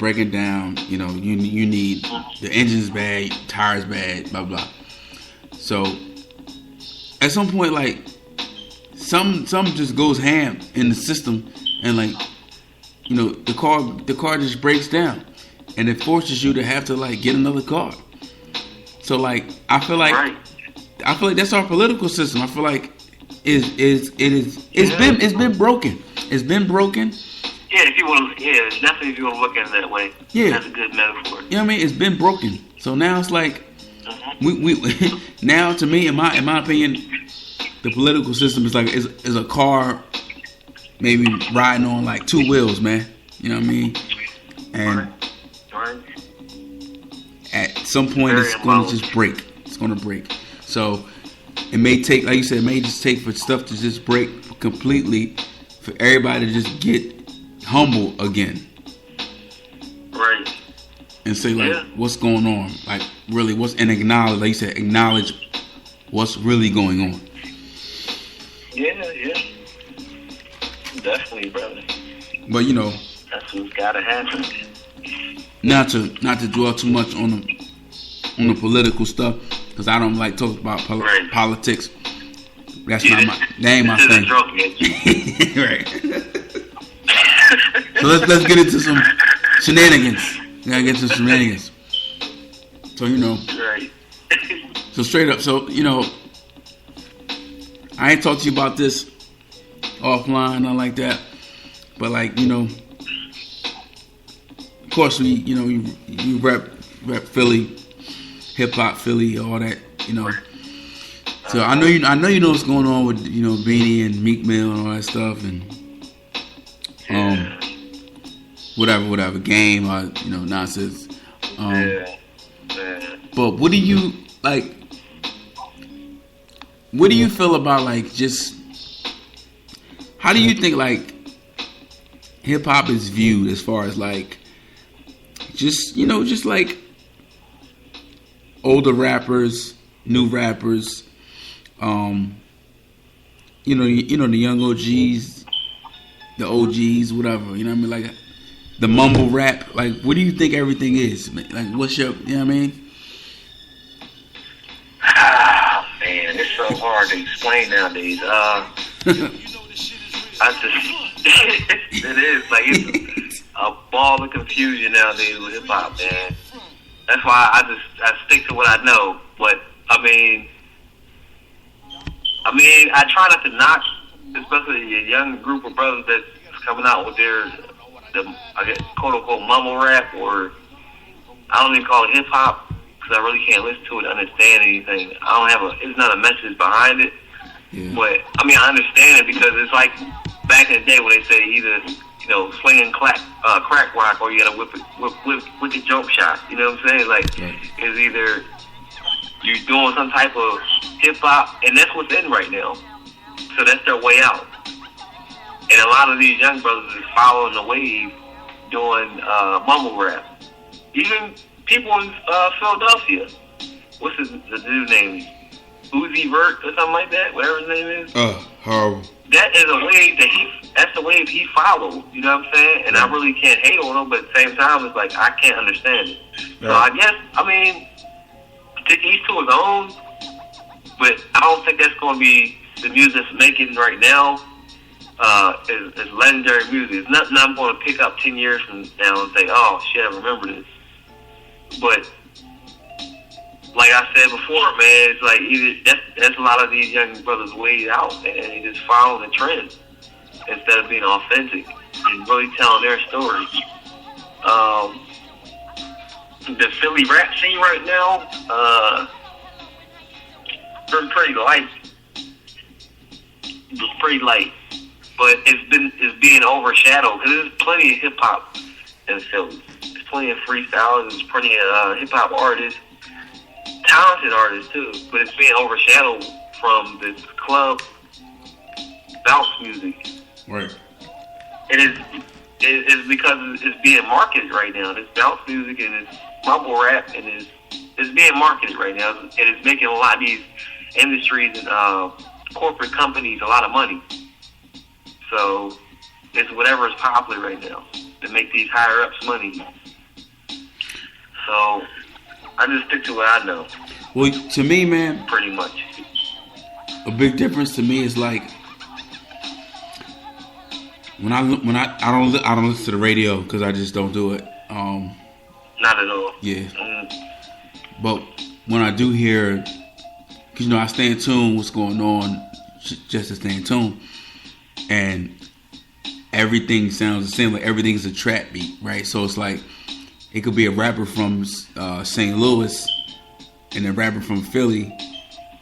breaking down. You know, you need the engine's bad, tires bad, blah blah. So at some point, like some just goes ham in the system, and like you know the car just breaks down, and it forces you to have to like get another car. So like I feel like that's our political system. I feel like it's been broken. It's been broken. Yeah, definitely if you want to look at it that way. Yeah, that's a good metaphor. You know what I mean? It's been broken. So now it's like we now to me, in my opinion, the political system is like is a car maybe riding on like two wheels, man. You know what I mean? And at some point it's going to just break. It's going to break. So it may take, like you said, it may just take for stuff to just break completely, for everybody to just get humble again, right? And say like, what's going on? Like, really, and acknowledge, like you said, acknowledge what's really going on. Yeah, definitely, brother. But you know, that's what's gotta happen. Not to dwell too much on the political stuff, because I don't like talking about politics. That ain't my thing. Right. So let's get into some shenanigans. We gotta get to some shenanigans. So you know. Right. So straight up. So you know, I ain't talked to you about this offline, nothing like that. But like you know, of course you rep Philly, hip hop Philly, all that. You know. So I know you know what's going on with Beanie and Meek Mill and all that stuff and whatever game nonsense. But what do you like? What do you feel about like just how do you think like hip hop is viewed as far as like just like older rappers, new rappers? The young OGs, the OGs, whatever. You know what I mean? Like the mumble rap. Like, what do you think everything is? Like, what's your? You know what I mean? Man, it's so hard to explain nowadays. It is like it's a ball of confusion nowadays with hip hop, man. That's why I stick to what I know. But I mean, I try not to knock, especially a young group of brothers that's coming out with I guess, quote unquote mumble rap, or I don't even call it hip hop because I really can't listen to it to understand anything. It's not a message behind it. Yeah. But I mean, I understand it because it's like back in the day when they say either slinging crack rock or you gotta whip a jump shot. You know what I'm saying? Like it's either you're doing some type of hip hop, and that's what's in right now. So that's their way out. And a lot of these young brothers is following the wave, doing mumble rap. Even people in Philadelphia. What's the dude's name? Uzi Vert or something like that. Whatever his name is. Horrible. That is a wave that's the wave he followed. You know what I'm saying? And I really can't hate on him, but at the same time, it's like I can't understand it. So I guess to each to his own. But I don't think that's going to be the music that's making right now. Is legendary music. It's nothing I'm going to pick up 10 years from now and say, oh shit, I remember this. But like I said before, man, it's like that's a lot of these young brothers way out, man. They just following the trend instead of being authentic and really telling their story. The Philly rap scene right now, pretty light. It's pretty light, but it's being overshadowed because there's plenty of hip hop in Philly. There's plenty of freestyles. There's plenty of hip hop artists, talented artists too. But it's being overshadowed from this club bounce music. Right. It's because it's being marketed right now. This bounce music and this mumble rap and it's being marketed right now, and it's making a lot of these industries and corporate companies a lot of money. So it's whatever is popular right now to make these higher ups money. So I just stick to what I know. Well, to me, man, pretty much. A big difference to me is like when I don't listen to the radio because I just don't do it. Not at all. Yeah. But when I do hear, because I stay in tune what's going on, just to stay in tune, and everything sounds the same. Like everything's a trap beat, right? So it's like it could be a rapper from St. Louis, and a rapper from Philly,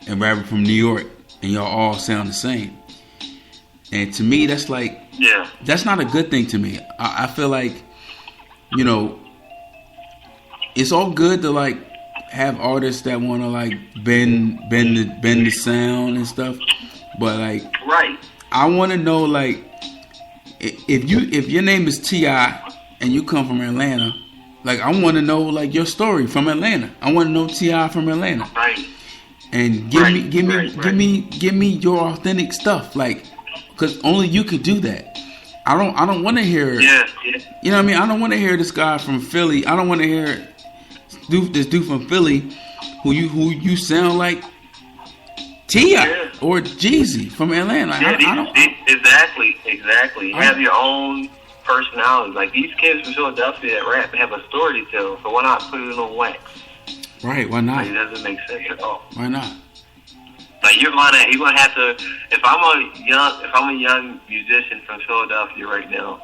and a rapper from New York, and y'all all sound the same. And to me, that's like, that's not a good thing to me. I feel like, it's all good to like have artists that want to like bend the sound and stuff, but like, right. I want to know like if your name is T.I. and you come from Atlanta, like I want to know like your story from Atlanta. I want to know T.I. from Atlanta. Right. And give me your authentic stuff, like, because only you could do that. I don't want to hear. Yeah. You know what I mean? I don't want to hear this guy from Philly. I don't want to hear this dude from Philly who you sound like T.I. or Jeezy from Atlanta. Exactly. You have your own personality. Like these kids from Philadelphia that rap have a story to tell. So why not put it on wax? Right? Why not? Like, it doesn't make sense at all. Why not? Like you're gonna have to. If I'm a young musician from Philadelphia right now,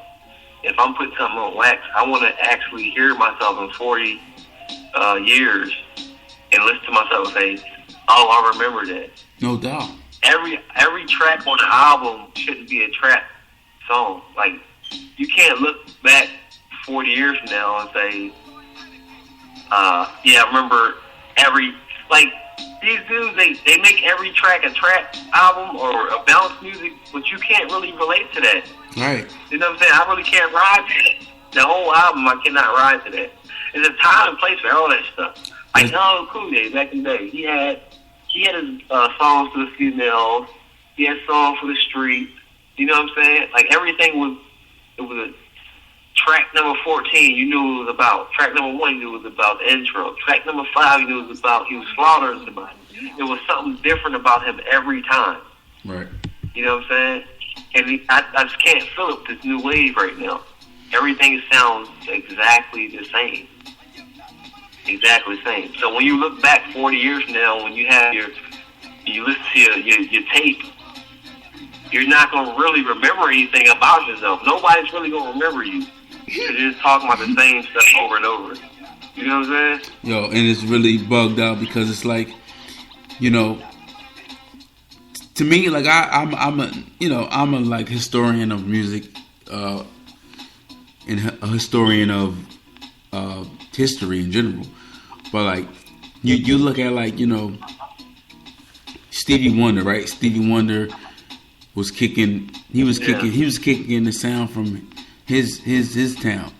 if I'm putting something on wax, I want to actually hear myself in 40 years and listen to myself and say, "Oh, I remember that." No doubt. Every track on the album shouldn't be a trap song. Like you can't look back 40 years from now and say, "Yeah, I remember every like." These dudes, they make every track a trap album or a bounce music, but you can't really relate to that. Right. You know what I'm saying? I really can't ride to that. The whole album, I cannot ride to that. There's a time and place for all that stuff. Like LL Cool J back in the day, he had his songs for the females. He had songs for the street. You know what I'm saying? Like everything was a track number 14, you knew it was about. Track number 1, you knew it was about the intro. Track number 5, you knew it was about he was slaughtering somebody. There was something different about him every time. Right. You know what I'm saying? And I just can't feel it with this new wave right now. Everything sounds exactly the same. Exactly the same. So when you look back 40 years from now, when you listen to your tape, you're not going to really remember anything about yourself. Nobody's really going to remember you. You're just talking about the same stuff over and over. You know what I'm saying? Yo, and it's really bugged out because it's like, to me, like I'm a like historian of music, and a historian of history in general. But like, you look at like Stevie Wonder, right? Stevie Wonder was kicking. He was kicking the sound from his town.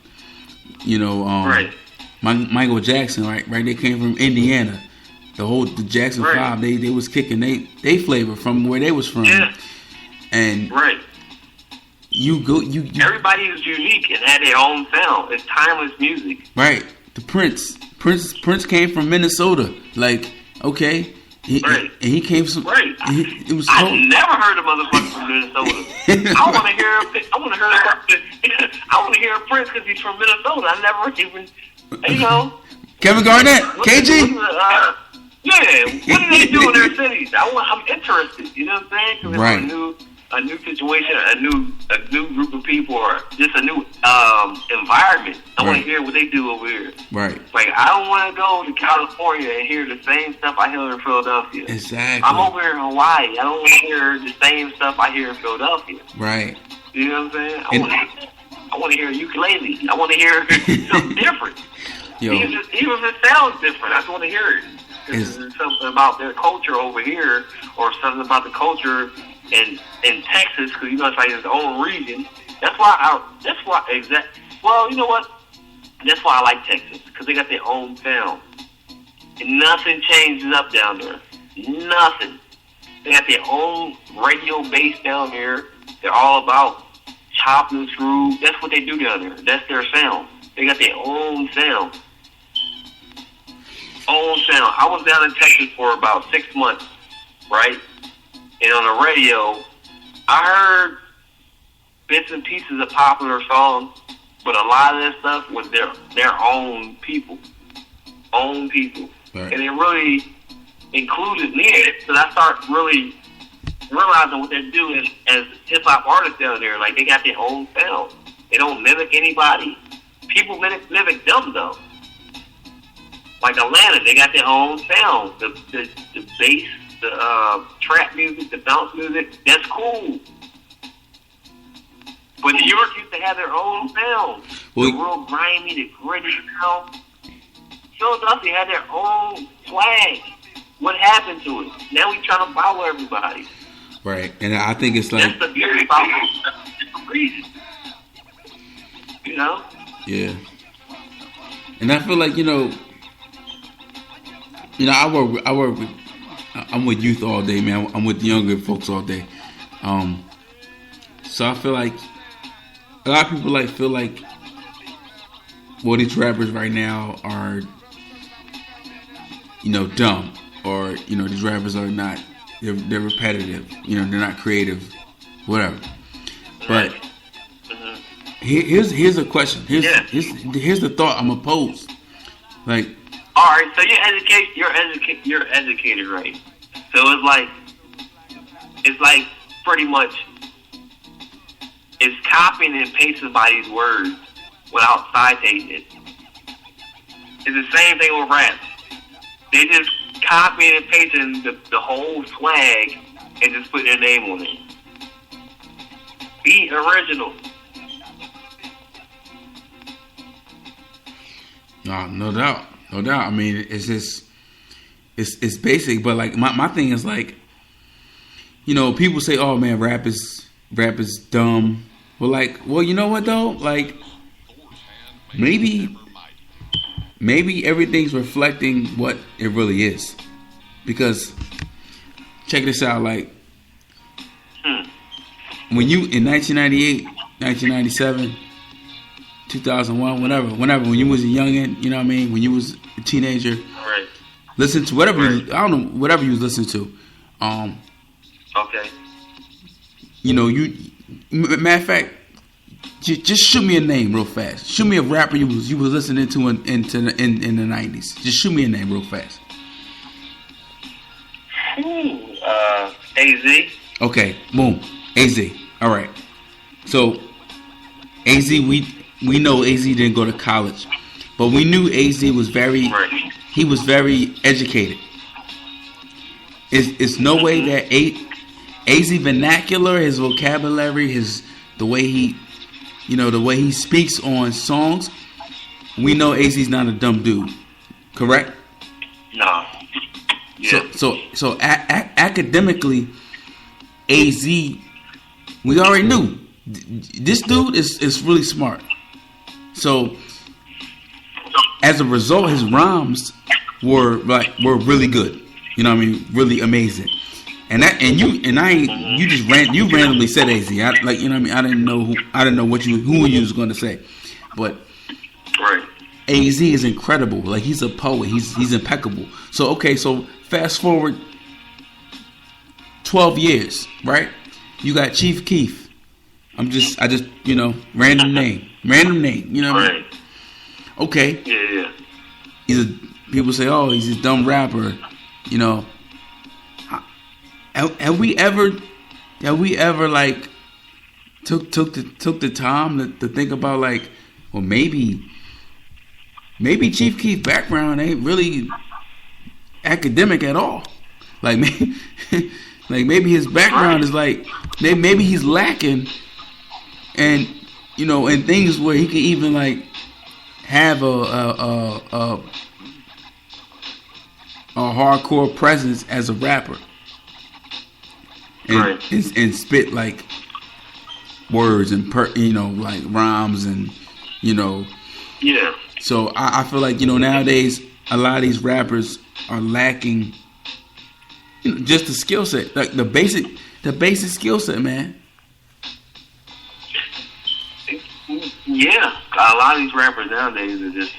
Right. Michael Jackson, right? They came from Indiana. The Jackson 5, they was kicking they flavor from where they was from. Yeah. And you everybody is unique and had their own sound. It's timeless music. Right. The Prince came from Minnesota. Like, okay. He came from it was I never heard a motherfucker from Minnesota. I want to hear a Prince because he's from Minnesota. I never even Kevin Garnett, KG. Yeah, what do they do in their cities? I'm interested. You know what I'm saying? Because it's a new situation, a new group of people, or just a new environment. I want to hear what they do over here. Right. Like I don't want to go to California and hear the same stuff I hear in Philadelphia. Exactly. I'm over here in Hawaii. I don't want to hear the same stuff I hear in Philadelphia. Right. You know what I'm saying? I want to hear ukulele. I want to hear something different. Even if it sounds different, I just want to hear it. There's something about their culture over here, or something about the culture in Texas, because it's like its own region. Well, you know what? That's why I like Texas, because they got their own sound. And nothing changes up down there. Nothing. They got their own radio base down there. They're all about chopping and screw. That's what they do down there. That's their sound. They got their own sound. own sound. I was down in Texas for about 6 months, right? And on the radio, I heard bits and pieces of popular songs, but a lot of that stuff was their own people. Right. And it really included me in it, because I start really realizing what they do as hip-hop artists down there. Like, they got their own sound. They don't mimic anybody. People mimic them, though. Like Atlanta, they got their own sound. The bass, the trap music, the bounce music, that's cool. But New York used to have their own sound. The real grimy, the gritty sound. Philadelphia had their own swag. What happened to it? Now we trying to follow everybody. Right, and I think it's like... That's the beauty about the reason. You know? Yeah. And I feel like, I'm with youth all day, man. I'm with younger folks all day. So I feel like a lot of people feel like, well, these rappers right now are, dumb, or these rappers are not. They're repetitive. They're not creative, whatever. But here's a question. Here's the thought I'm gonna pose. Like, all right, so you're educated, right? So it's like pretty much it's copying and pasting somebody's words without citating it. It's the same thing with rap. They just copying and pasting the whole swag and just put their name on it. Be original. No doubt. I mean, it's just it's basic, but like my thing is like, people say, "Oh man, rap is dumb." Well, you know what though? Like, maybe everything's reflecting what it really is. Because check this out, like when you in 1998, 1997, 2001, whenever, when you was a youngin', you know what I mean? When you was a teenager, right. Listen to whatever I don't know, whatever you was listening to. Okay. Matter of fact, just shoot me a name real fast. Shoot me a rapper you was listening to in the 90s. Just shoot me a name real fast. AZ. Okay, boom, AZ. All right. So AZ, we know AZ didn't go to college, but we knew AZ was very educated. It's no way that AZ vernacular, his vocabulary, the way he speaks on songs, we know AZ's not a dumb dude, correct? No. Yeah. So academically, AZ, we already knew this dude is really smart. So as a result, his rhymes were really good. You know what I mean? Really amazing. You randomly said AZ. You know what I mean? I didn't know who you was going to say, but right. AZ is incredible. Like, he's a poet. He's impeccable. So fast forward 12 years, right? You got Chief Keef. I just random name. You know what I mean? Okay. Yeah. People say, oh, he's a dumb rapper. Have we ever like took the time to think about, like, well, maybe Chief Keef's background ain't really academic at all. Like maybe his background is like maybe he's lacking, and in things where he can even like have a hardcore presence as a rapper. And spit like words and like rhymes and Yeah. So I feel like nowadays a lot of these rappers are lacking just the skill set, like the basic skill set, man. Yeah, a lot of these rappers nowadays are just